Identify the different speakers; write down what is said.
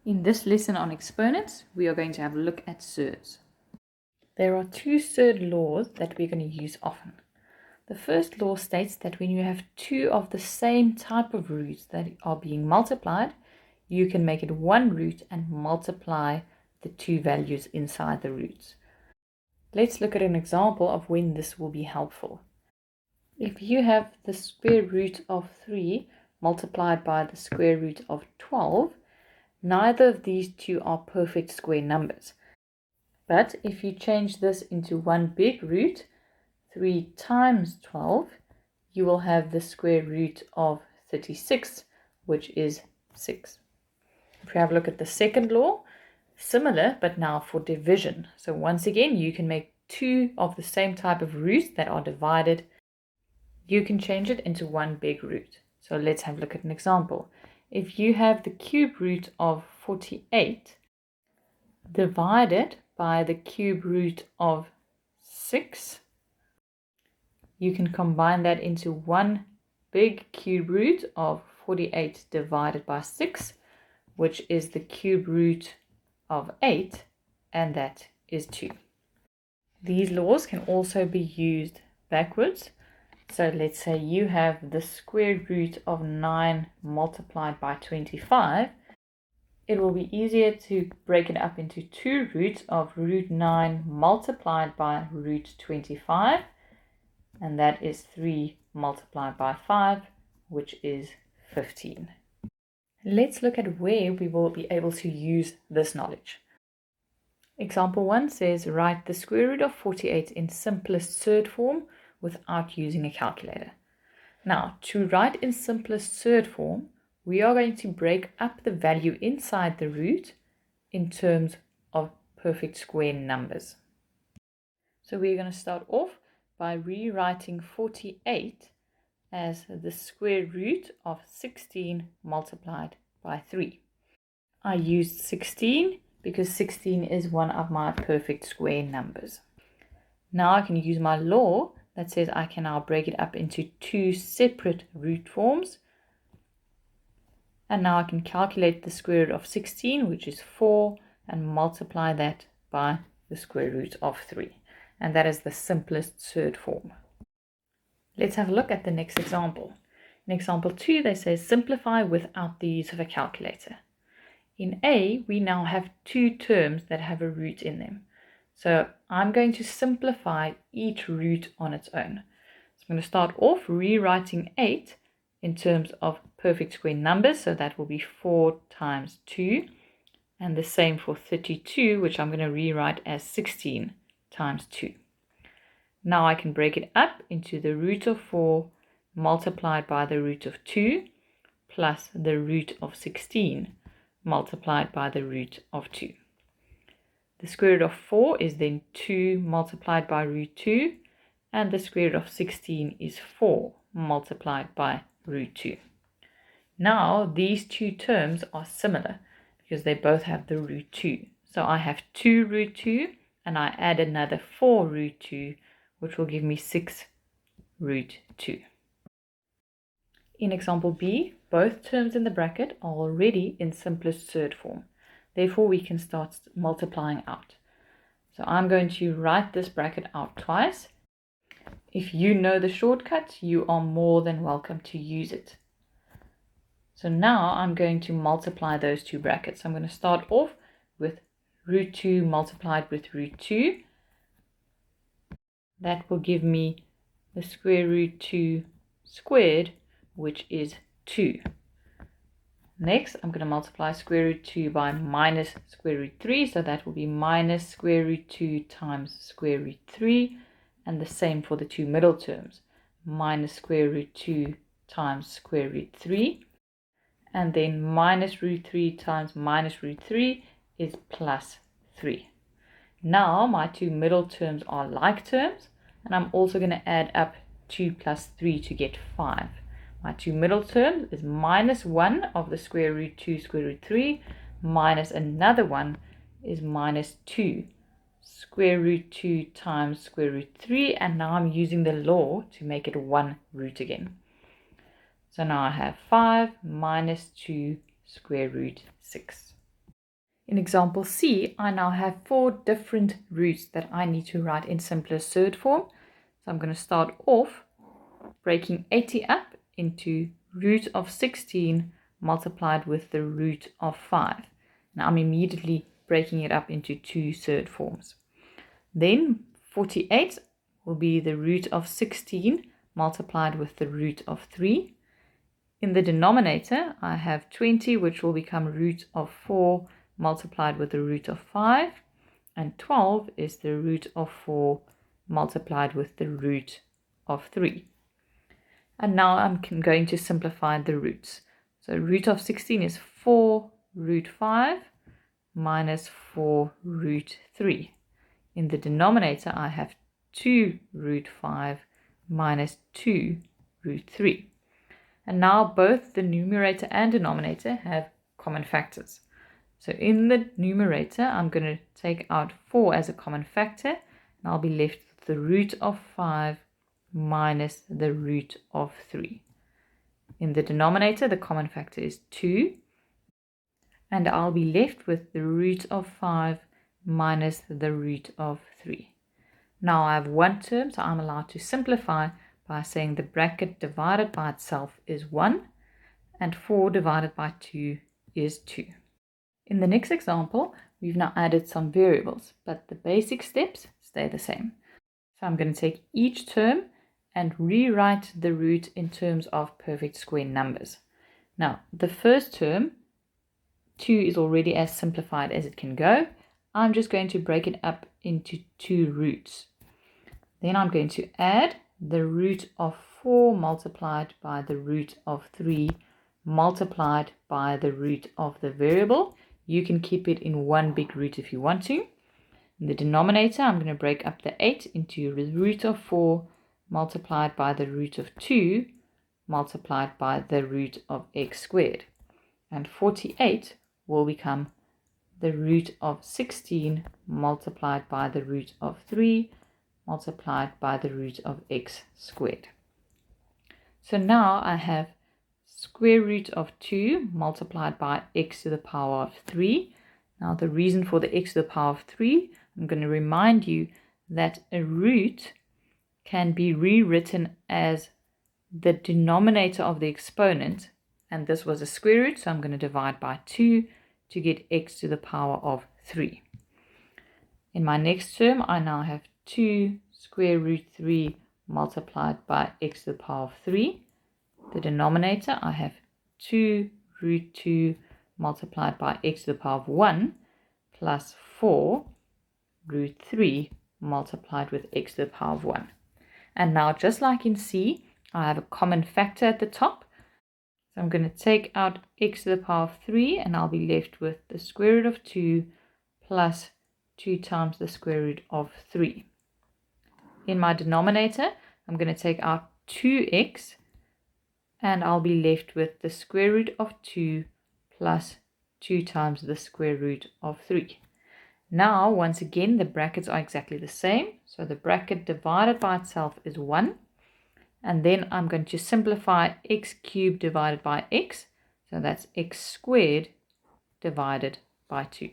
Speaker 1: In this lesson on exponents, we are going to have a look at surds. There are two surd laws that we're going to use often. The first law states that when you have two of the same type of roots that are being multiplied, you can make it one root and multiply the two values inside the roots. Let's look at an example of when this will be helpful. If you have the square root of 3 multiplied by the square root of 12, neither of these two are perfect square numbers. But if you change this into one big root, 3 times 12, you will have the square root of 36, which is 6. If we have a look at the second law, similar, but now for division. So once again, you can make two of the same type of roots that are divided. You can change it into one big root. So let's have a look at an example. If you have the cube root of 48 divided by the cube root of 6, you can combine that into one big cube root of 48 divided by 6, which is the cube root of 8, and that is 2. These laws can also be used backwards. So let's say you have the square root of 9 multiplied by 25. It will be easier to break it up into two roots of root 9 multiplied by root 25. And that is 3 multiplied by 5, which is 15. Let's look at where we will be able to use this knowledge. Example 1 says, write the square root of 48 in simplest surd form without using a calculator. Now, to write in simplest surd form, we are going to break up the value inside the root in terms of perfect square numbers. So we're going to start off by rewriting 48 as the square root of 16 multiplied by 3. I used 16 because 16 is one of my perfect square numbers. Now I can use my law that says I can now break it up into two separate root forms. And now I can calculate the square root of 16, which is 4, and multiply that by the square root of 3. And that is the simplest surd form. Let's have a look at the next example. In example 2, they say simplify without the use of a calculator. In A, we now have two terms that have a root in them. So I'm going to simplify each root on its own. So I'm going to start off rewriting 8 in terms of perfect square numbers. So that will be 4 times 2. And the same for 32, which I'm going to rewrite as 16 times 2. Now I can break it up into the root of 4 multiplied by the root of 2 plus the root of 16 multiplied by the root of 2. The square root of 4 is then 2 multiplied by root 2, and the square root of 16 is 4 multiplied by root 2. Now these two terms are similar because they both have the root 2. So I have 2 root 2 and I add another 4 root 2, which will give me 6 root 2. In example B, both terms in the bracket are already in simplest surd form. Therefore, we can start multiplying out. So I'm going to write this bracket out twice. If you know the shortcut, you are more than welcome to use it. So now I'm going to multiply those two brackets. I'm going to start off with root 2 multiplied with root 2. That will give me the square root 2 squared, which is 2. Next, I'm going to multiply square root 2 by minus square root 3. So that will be minus square root 2 times square root 3. And the same for the two middle terms. Minus square root 2 times square root 3. And then minus root 3 times minus root 3 is plus 3. Now my two middle terms are like terms. And I'm also going to add up 2 plus 3 to get 5. My two middle terms is minus 1 of the square root 2 square root 3 minus another one is minus 2 square root 2 times square root 3, and now I'm using the law to make it one root again. So now I have 5 minus 2 square root 6. In example C, I now have 4 different roots that I need to write in simpler surd form. So I'm going to start off breaking 80 up into root of 16 multiplied with the root of 5. Now I'm immediately breaking it up into 2 surd forms. Then 48 will be the root of 16 multiplied with the root of 3. In the denominator, I have 20, which will become root of 4 multiplied with the root of 5. And 12 is the root of 4 multiplied with the root of 3. And now I'm going to simplify the roots. So root of 16 is 4 root 5 minus 4 root 3. In the denominator, I have 2 root 5 minus 2 root 3. And now both the numerator and denominator have common factors. So in the numerator, I'm going to take out 4 as a common factor, and I'll be left with the root of 5 minus the root of 3. In the denominator, the common factor is 2, and I'll be left with the root of 5 minus the root of 3. Now I have one term, so I'm allowed to simplify by saying the bracket divided by itself is 1, and 4 divided by 2 is 2. In the next example, we've now added some variables, but the basic steps stay the same. So I'm going to take each term and rewrite the root in terms of perfect square numbers. Now, the first term, 2, is already as simplified as it can go. I'm just going to break it up into 2 roots. Then I'm going to add the root of 4 multiplied by the root of 3 multiplied by the root of the variable. You can keep it in one big root if you want to. In the denominator, I'm going to break up the 8 into the root of 4 multiplied by the root of 2 multiplied by the root of x squared. And 48 will become the root of 16 multiplied by the root of 3 multiplied by the root of x squared. So now I have square root of 2 multiplied by x to the power of 3. Now the reason for the x to the power of 3, I'm going to remind you that a root can be rewritten as the denominator of the exponent, and this was a square root, so I'm going to divide by 2 to get x to the power of 3. In my next term, I now have 2 square root 3 multiplied by x to the power of 3. The denominator, I have 2 root 2 multiplied by x to the power of 1 plus 4 root 3 multiplied with x to the power of 1. And now, just like in C, I have a common factor at the top. So I'm going to take out x to the power of 3, and I'll be left with the square root of 2 plus 2 times the square root of 3. In my denominator, I'm going to take out 2x, and I'll be left with the square root of 2 plus 2 times the square root of 3. Now, once again, the brackets are exactly the same. So the bracket divided by itself is 1. And then I'm going to simplify x cubed divided by x. So that's x squared divided by 2.